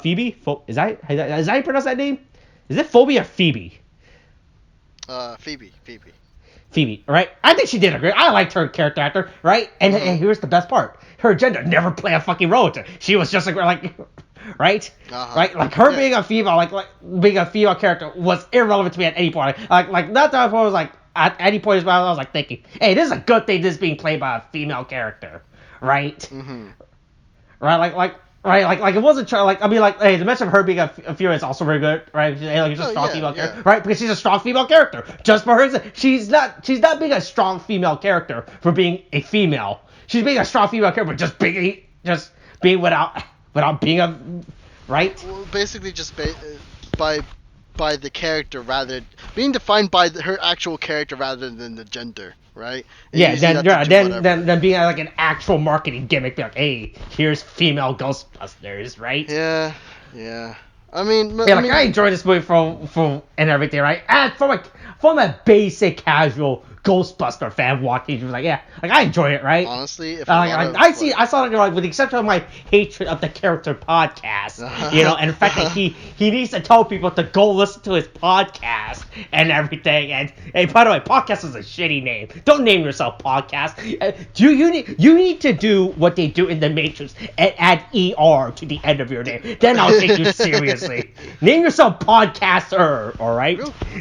Phoebe, is that how you pronounce that name? Is it Phoebe or Phoebe? Phoebe, right? I think she did a great. I liked her character actor, right? And here's the best part: her gender never played a fucking role to her. She was just like, right? Right? Like her being a female, like being a female character was irrelevant to me at any point. Like not that I was like at any point as well. I was like thinking, hey, this is a good thing. This is being played by a female character, right? Mm-hmm. Right? Like it wasn't hey, the mention of her being a female is also very good, right? Like, she's a strong female character, right? Because she's a strong female character. Just for her, she's not being a strong female character for being a female. She's being a strong female character, just being without being a right. Well, basically just by the character being defined by her actual character rather than the gender. Right? Yeah, then being like an actual marketing gimmick, be like, hey, here's female Ghostbusters, right? Yeah. I mean, I enjoyed this movie from and everything, right? And from a basic casual Ghostbuster fan watching, she was like, yeah, like I enjoy it, right? Honestly, if I saw like with the exception of my hatred of the character podcast, you know, and the fact that he needs to tell people to go listen to his podcast and everything. And hey, by the way, podcast is a shitty name. Don't name yourself podcast. You need to do what they do in the Matrix and add ER to the end of your name. Then I'll take you seriously. Name yourself podcaster, all right?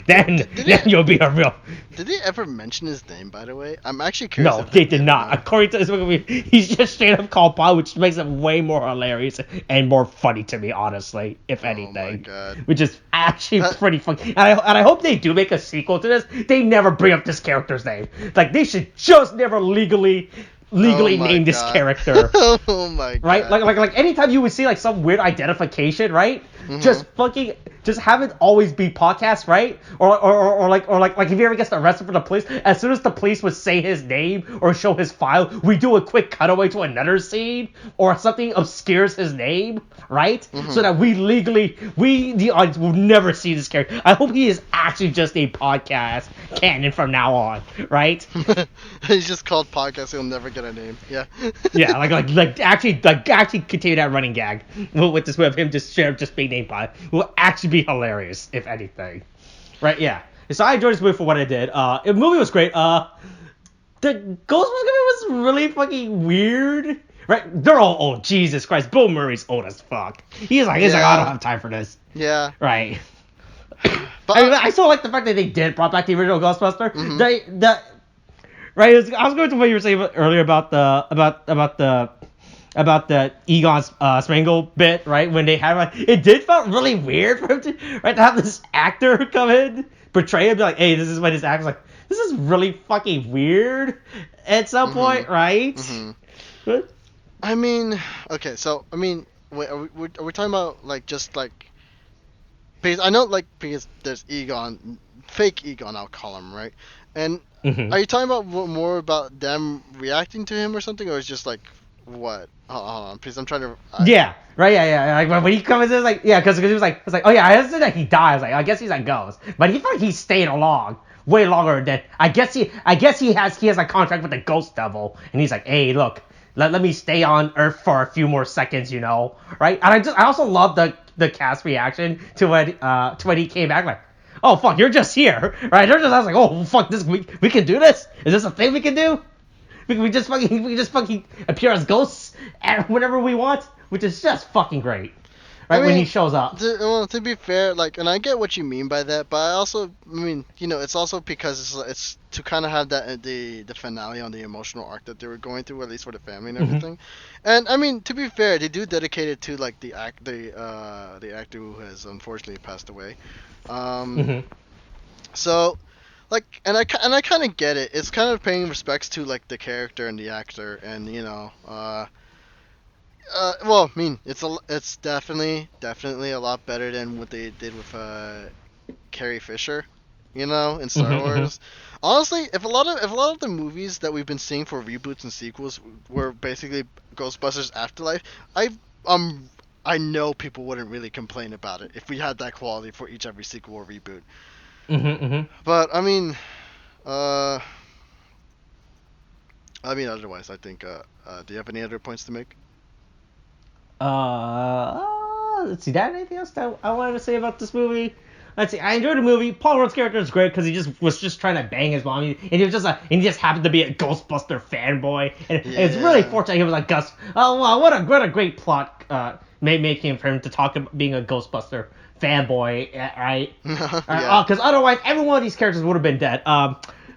Then you'll be a real. Did they ever mention his name, by the way? I'm actually curious. No, they did not. According to this movie, he's just straight up called Pod, which makes it way more hilarious and more funny to me, honestly, if anything. Oh my God. Which is actually pretty funny. And I hope they do make a sequel to this. They never bring up this character's name. Like, they should just never legally this character. Oh my God. Right? Like anytime you would see like some weird identification, right? just fucking just have it always be podcast, right? Or like if he ever gets arrested for the police, as soon as the police would say his name or show his file, we do a quick cutaway to another scene or something obscures his name, right? So that we the audience will never see this character. I hope he is actually just a podcast canon from now on, right? He's just called podcast. He'll never get a name. Yeah. Yeah, actually continue that running gag with this of him just being named by will actually be hilarious if anything, right? Yeah. So I enjoyed this movie for what it did. The movie was great. The Ghostbusters movie was really fucking weird. Right? They're all old. Jesus Christ, Bill Murray's old as fuck. He's like I don't have time for this. Yeah. Right. But I still like the fact that they brought back the original Ghostbuster. Right. I was going to what you were saying earlier about the Egon Spengel bit, right? When they had it did felt really weird for him to have this actor come in, portray him, be like, hey, this is what his actor's like. This is really fucking weird at some point, right? But, I mean, okay, so wait, are we talking about because I know because there's Egon, fake Egon, I'll call him, right? And are you talking about more about them reacting to him or something, or is just what? Hold on, because I'm trying to. Yeah, right, yeah. Like when he comes in, because he was like, oh yeah, I understood that he died. I was like, I guess he's a ghost, but he stayed along way longer than I guess he has a contract with the Ghost Devil, and he's like, hey, look, let me stay on Earth for a few more seconds, right? And I also love the cast reaction to when he came back, like, oh fuck, you're just here, right? I was like, oh fuck, this we can do this? Is this a thing we can do? We just fucking appear as ghosts whenever we want, which is just fucking great, right? When he shows up. To be fair, and I get what you mean by that, but I also it's also because it's to kind of have that the finale on the emotional arc that they were going through, at least for the family and everything. And to be fair, they do dedicate it to the actor who has unfortunately passed away. So. And I kind of get it. It's kind of paying respects to the character and the actor, and it's definitely a lot better than what they did with Carrie Fisher, in Star Wars. Honestly, if a lot of the movies that we've been seeing for reboots and sequels were basically Ghostbusters Afterlife, I know people wouldn't really complain about it if we had that quality for every sequel or reboot. But otherwise, I think. Do you have any other points to make? Let's see. Anything else that I wanted to say about this movie? Let's see. I enjoyed the movie. Paul Rudd's character is great because he was just trying to bang his mom, and he just happened to be a Ghostbuster fanboy, and it's really fortunate he was like Gus. Oh wow, what a great plot making for him to talk about being a Ghostbuster fanboy, right? Because otherwise, every one of these characters would have been dead.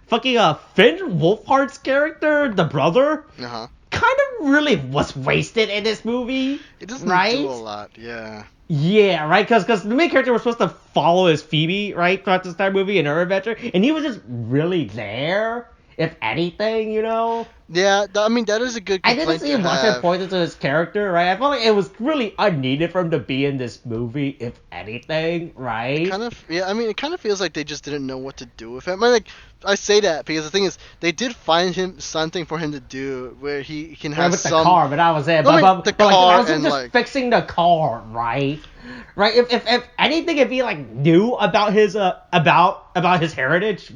Finn Wolfhard's character, the brother, kind of really was wasted in this movie. It doesn't do a lot, yeah. Yeah, right? Because the main character was supposed to follow his Phoebe, right, throughout this entire movie and her adventure, and he was just really there, if anything, Yeah, that is a good complaint. I didn't see much importance to his character, right? I felt like it was really unneeded for him to be in this movie, if anything, right? It kind of feels like they just didn't know what to do with him. I say that because the thing is, they did find him something for him to do where he can have with the car, but that was it. I was just fixing the car, right? Right. If anything, if he knew about his about his heritage.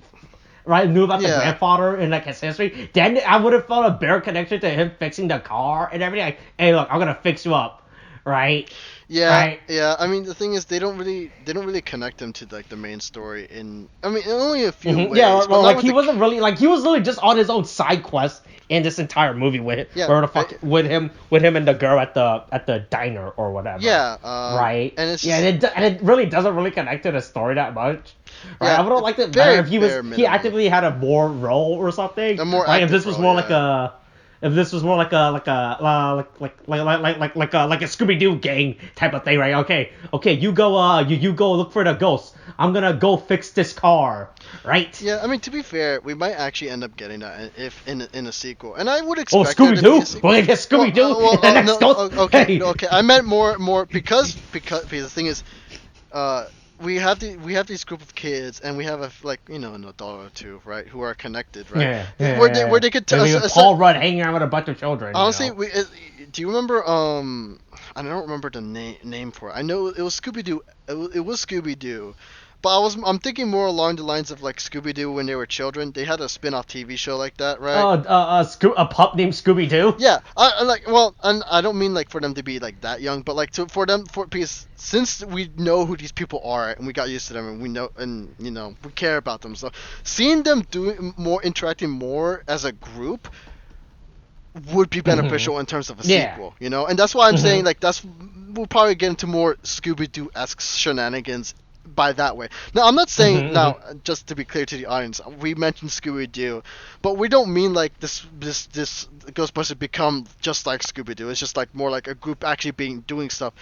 Right, knew about the grandfather and his history. Then I would have felt a better connection to him fixing the car and everything. Hey, look, I'm gonna fix you up, right? Yeah, right? Yeah. The thing is, they don't really connect him to the main story in only a few ways. Yeah, he wasn't really he was really just on his own side quest in this entire movie with him and the girl at the diner or whatever. Yeah. Right. And it's it really doesn't really connect to the story that much. Right? I would have liked it better if he actively had a more role or something. A more right? If this was more role, if this was more like a Scooby-Doo gang type of thing, right? Okay, you go you go look for the ghost. I'm gonna go fix this car, right? Yeah, I mean, to be fair, we might actually end up getting that if in a sequel, and I would Oh, expect there to be a Scooby-Doo? sequel. Will they get Scooby-Doo in the next No, Ghost? okay, Hey. no, okay. I meant more because the thing is, we have these group of kids, and we have like an adult or two, right, who are connected, right? Where they could I mean, Paul Rudd hanging out with a bunch of children. honestly, You know? do you remember I don't remember the name for it. I know it was Scooby Doo. It was Scooby Doo. But I'm thinking more along the lines of like Scooby Doo when they were children. They had a spin-off TV show like that, right? A pup named Scooby-Doo? Yeah, I like and I don't mean like for them to be like that young, but like because since we know who these people are and we got used to them and we know and we care about them, so seeing them interacting more as a group would be beneficial in terms of a sequel, and that's why I'm saying like we'll probably get into more Scooby-Doo-esque shenanigans by that way. Now I'm not saying just to be clear to the audience, we mentioned Scooby-Doo, but we don't mean like this Ghostbusters become just like Scooby-Doo. It's just like more like a group actually doing stuff.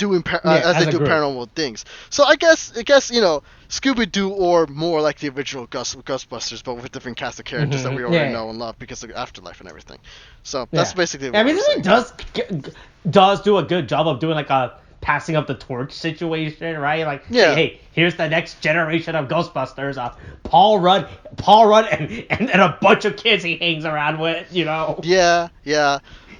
As they do group. Paranormal things. So I guess Scooby-Doo or more like the original Ghostbusters, but with different cast of characters that we already know and love because of Afterlife and everything. So that's basically what this movie does do a good job of doing like a passing up the torch situation, right? Like, hey, here's the next generation of Ghostbusters. Paul Rudd and a bunch of kids he hangs around with, Yeah.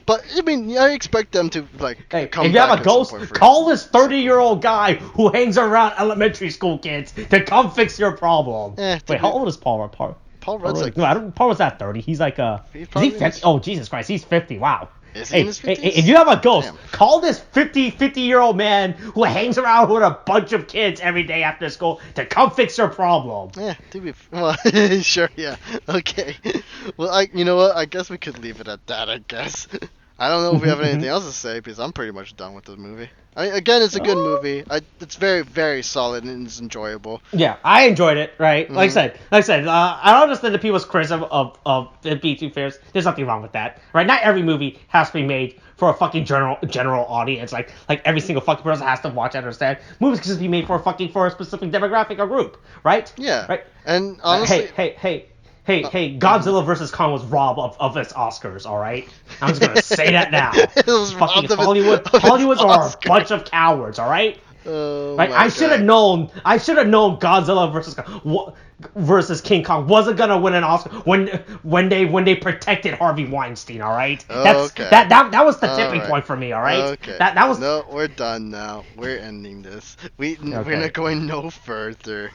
But I mean, I expect them to like come back. If you have a ghost, call this 30-year-old guy who hangs around elementary school kids to come fix your problem. Wait, how old is Paul Rudd? Paul Rudd's like... No, Paul Rudd's not 30. He's like is he 50? Oh, Jesus Christ, he's 50. Wow. Is he in his 50s? If you have a ghost, call this 50-year-old man who hangs around with a bunch of kids every day after school to come fix your problem. Yeah, sure, yeah. Okay. Well, you know what? I guess we could leave it at that, I guess. I don't know if we have anything else to say because I'm pretty much done with the movie. Again, it's a good movie. It's very, very solid and it's enjoyable. Yeah, I enjoyed it. Right, like I said, I don't understand the people's criticism of it being too fierce. There's nothing wrong with that. Right, not every movie has to be made for a fucking general audience. Like every single fucking person has to watch and understand. Movies can just be made for a specific demographic or group. Right. Yeah. Right. And honestly, Hey, Godzilla vs. Kong was robbed of its Oscars, all right? I'm just gonna say that now. It was fucking Hollywoods are a bunch of cowards, all right? Like I should have known Godzilla versus King Kong wasn't gonna win an Oscar when they protected Harvey Weinstein, all right? That was the tipping point for me, all right? Okay. That was. No, we're done now. We're ending this. We're not going no further.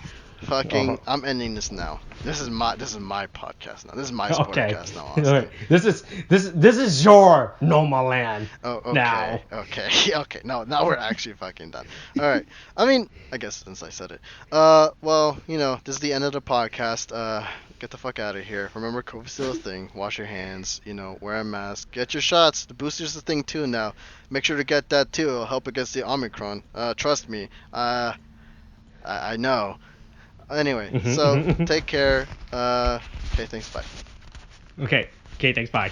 I'm ending this now. This is my podcast now. This is my podcast now. Honestly. This is your No Man Land. Oh, okay. Now. Okay. No, now we're actually fucking done. All right. I mean, I guess since I said it. Well, this is the end of the podcast. Get the fuck out of here. Remember, COVID's still a thing. Wash your hands. Wear a mask. Get your shots. The booster's a thing too now. Make sure to get that too. It'll help against the Omicron. Trust me. I know. Anyway, so take care. Okay, thanks. Bye. Okay, thanks. Bye.